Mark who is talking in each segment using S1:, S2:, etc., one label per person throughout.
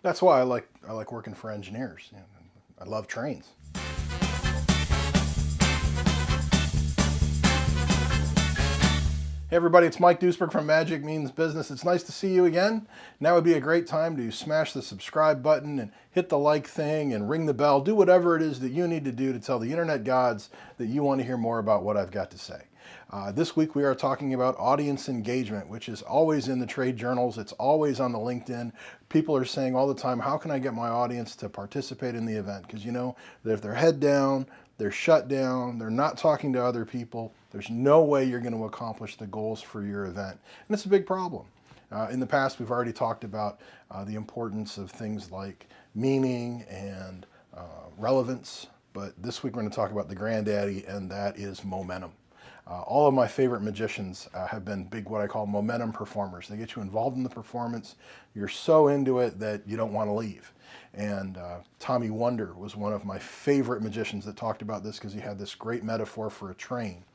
S1: That's why I like working for engineers. You know, I love trains. Hey everybody, it's Mike Duisberg from Magic Means Business. It's nice to see you again. Now would be a great time to smash the subscribe button and hit the like thing and ring the bell. Do whatever it is that you need to do to tell the internet gods that you want to hear more about what I've got to say. This week we are talking about audience engagement, which is always in the trade journals. It's always on the LinkedIn. People are saying all the time, how can I get my audience to participate in the event? Because you know that if they're head down, they're shut down, they're not talking to other people, there's no way you're going to accomplish the goals for your event. And it's a big problem. In the past, we've already talked about the importance of things like meaning and relevance, but this week we're going to talk about the granddaddy, and that is momentum. All of my favorite magicians have been big, what I call momentum performers. They get you involved in the performance. You're so into it that you don't want to leave. And Tommy Wonder was one of my favorite magicians that talked about this because he had this great metaphor for a train.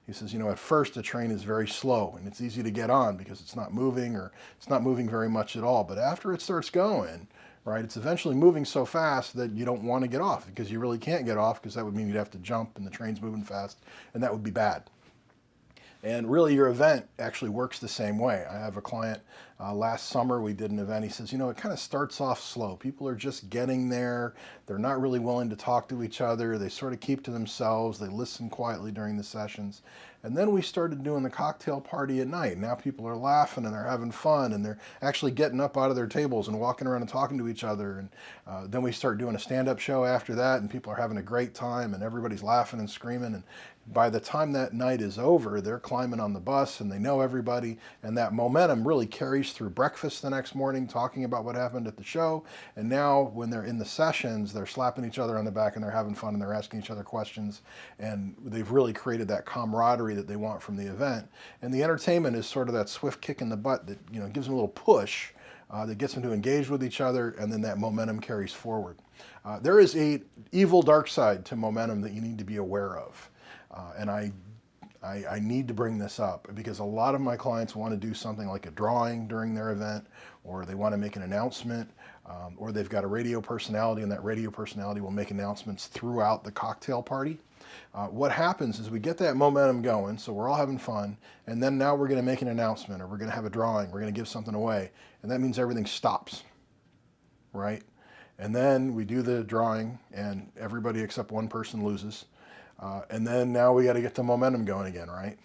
S1: He says, you know, at first a train is very slow and it's easy to get on because it's not moving, or it's not moving very much at all. But after it starts going, right, it's eventually moving so fast that you don't want to get off, because you really can't get off, because that would mean you'd have to jump and the train's moving fast, and that would be bad. And really, your event actually works the same way. I have a client last summer, we did an event. He says, you know, it kind of starts off slow. People are just getting there. They're not really willing to talk to each other. They sort of keep to themselves. They listen quietly during the sessions. And then we started doing the cocktail party at night. Now people are laughing and they're having fun, and they're actually getting up out of their tables and walking around and talking to each other. And then we start doing a stand-up show after that, and people are having a great time, and everybody's laughing and screaming. And by the time that night is over, they're climbing on the bus and they know everybody, and that momentum really carries through breakfast the next morning, talking about what happened at the show. And now when they're in the sessions, they're slapping each other on the back and they're having fun and they're asking each other questions, and they've really created that camaraderie that they want from the event. And the entertainment is sort of that swift kick in the butt that, you know, gives them a little push that gets them to engage with each other, and then that momentum carries forward. There is a evil dark side to momentum that you need to be aware of. And I need to bring this up because a lot of my clients want to do something like a drawing during their event, or they want to make an announcement, or they've got a radio personality, and that radio personality will make announcements throughout the cocktail party. What happens is we get that momentum going, so we're all having fun, and then now we're going to make an announcement, or we're going to have a drawing, we're going to give something away, and that means everything stops, right? And then we do the drawing, and everybody except one person loses. And then now we got to get the momentum going again, right?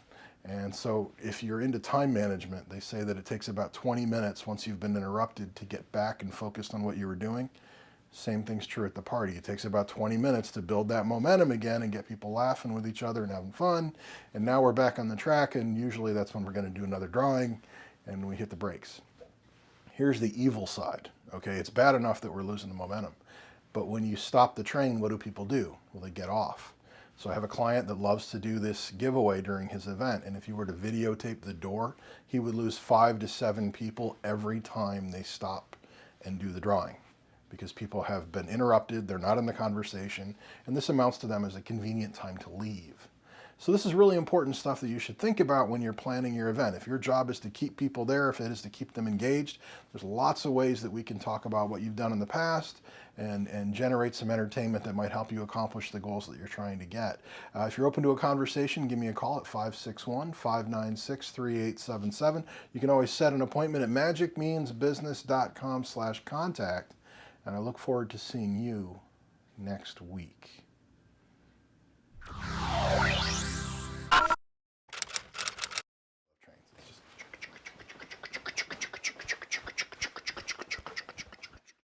S1: And so if you're into time management, they say that it takes about 20 minutes once you've been interrupted to get back and focused on what you were doing. Same thing's true at the party. It takes about 20 minutes to build that momentum again and get people laughing with each other and having fun. And now we're back on the track, and usually that's when we're going to do another drawing and we hit the brakes. Here's the evil side, okay? It's bad enough that we're losing the momentum. But when you stop the train, what do people do? Well, they get off. So I have a client that loves to do this giveaway during his event, and if you were to videotape the door, he would lose 5 to 7 people every time they stop and do the drawing, because people have been interrupted, they're not in the conversation, and this amounts to them as a convenient time to leave. So this is really important stuff that you should think about when you're planning your event. If your job is to keep people there, if it is to keep them engaged, there's lots of ways that we can talk about what you've done in the past and generate some entertainment that might help you accomplish the goals that you're trying to get. If you're open to a conversation, give me a call at 561-596-3877. You can always set an appointment at magicmeansbusiness.com/contact, and I look forward to seeing you next week.